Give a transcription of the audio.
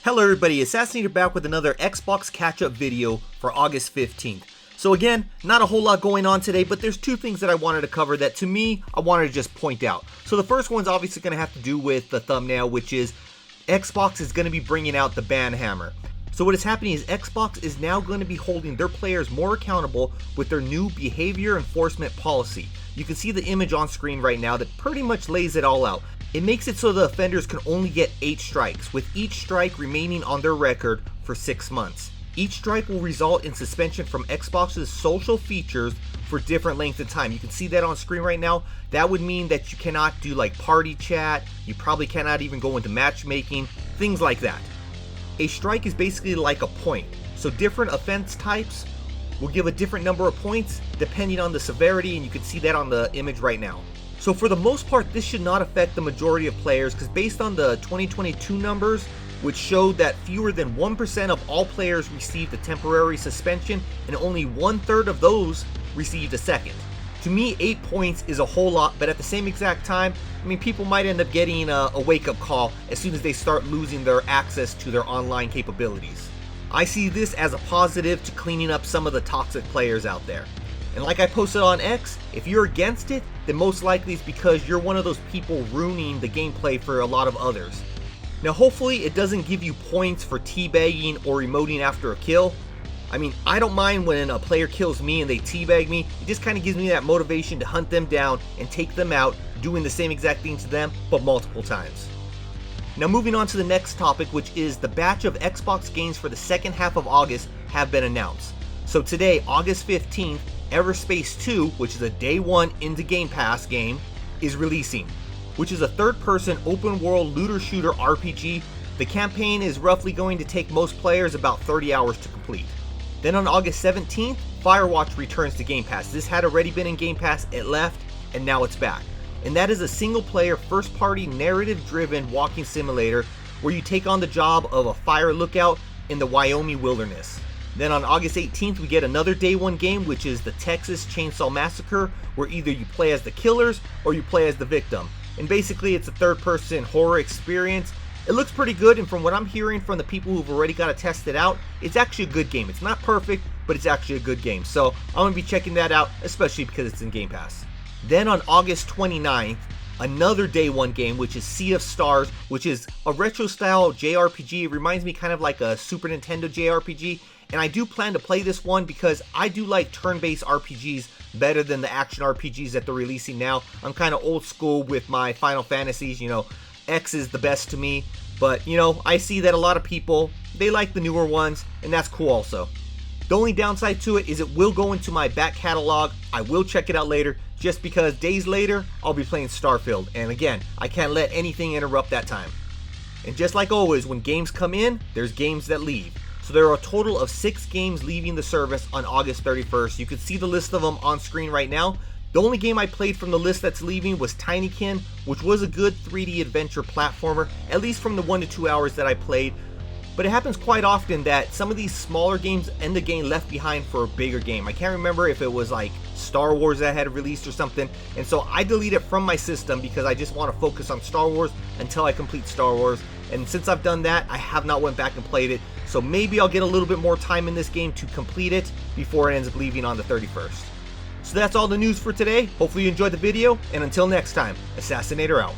Hello everybody, Assassinator back with another Xbox catch-up video for August 15th. So again, not a whole lot going on today, but there's two things that I wanted to cover that to me, I wanted to just point out. So the first one's obviously going to have to do with the thumbnail, which is Xbox is going to be bringing out the ban hammer. So what is happening is Xbox is now going to be holding their players more accountable with their new behavior enforcement policy. You can see the image on screen right now that pretty much lays it all out. It makes it so the offenders can only get 8 strikes, with each strike remaining on their record for 6 months. Each strike will result in suspension from Xbox's social features for different lengths of time. You can see that on screen right now. That would mean that you cannot do like party chat, you probably cannot even go into matchmaking, things like that. A strike is basically like a point, so different offense types will give a different number of points depending on the severity, and you can see that on the image right now. So for the most part, this should not affect the majority of players, because based on the 2022 numbers, which showed that fewer than 1% of all players received a temporary suspension, and only 1/3 of those received a second. To me, 8 points is a whole lot, but at the same exact time, I mean, people might end up getting a wake-up call as soon as they start losing their access to their online capabilities. I see this as a positive to cleaning up some of the toxic players out there. And like I posted on X, if you're against it, then most likely it's because you're one of those people ruining the gameplay for a lot of others. Now hopefully it doesn't give you points for teabagging or emoting after a kill. I mean, I don't mind when a player kills me and they teabag me. It just kind of gives me that motivation to hunt them down and take them out, doing the same exact thing to them, but multiple times. Now moving on to the next topic, which is the batch of Xbox games for the second half of August have been announced. So today, August 15th, Everspace 2, which is a day one into Game Pass game, is releasing, which is a third-person open-world looter-shooter RPG. The campaign is roughly going to take most players about 30 hours to complete. Then on August 17th, Firewatch returns to Game Pass. This had already been in Game Pass, it left, and now it's back. And that is a single-player, first-party, narrative-driven walking simulator where you take on the job of a fire lookout in the Wyoming wilderness. Then on August 18th, we get another day one game, which is the Texas Chainsaw Massacre, where either you play as the killers or you play as the victim. And basically it's a third-person horror experience. It looks pretty good, and from what I'm hearing from the people who've already got to test it out, it's actually a good game. It's not perfect, but it's actually a good game. So I'm going to be checking that out, especially because it's in Game Pass. Then on August 29th, another day one game, which is Sea of Stars, which is a retro-style JRPG. It reminds me kind of like a Super Nintendo JRPG. And I do plan to play this one because I do like turn-based RPGs better than the action RPGs that they're releasing now. I'm kind of old school with my Final Fantasies, you know, X is the best to me. But, you know, I see that a lot of people, they like the newer ones, and that's cool also. The only downside to it is it will go into my back catalog. I will check it out later, just because days later, I'll be playing Starfield. And again, I can't let anything interrupt that time. And just like always, when games come in, there's games that leave. So there are a total of 6 games leaving the service on August 31st. You can see the list of them on screen right now. The only game I played from the list that's leaving was Tinykin, which was a good 3D adventure platformer, at least from the 1 to 2 hours that I played. But it happens quite often that some of these smaller games end up getting left behind for a bigger game. I can't remember if it was like Star Wars that had released or something, and so I delete it from my system because I just want to focus on Star Wars until I complete Star Wars. And since I've done that, I have not went back and played it, so maybe I'll get a little bit more time in this game to complete it before it ends up leaving on the 31st. So that's all the news for today. Hopefully you enjoyed the video, and until next time, Assassinator out.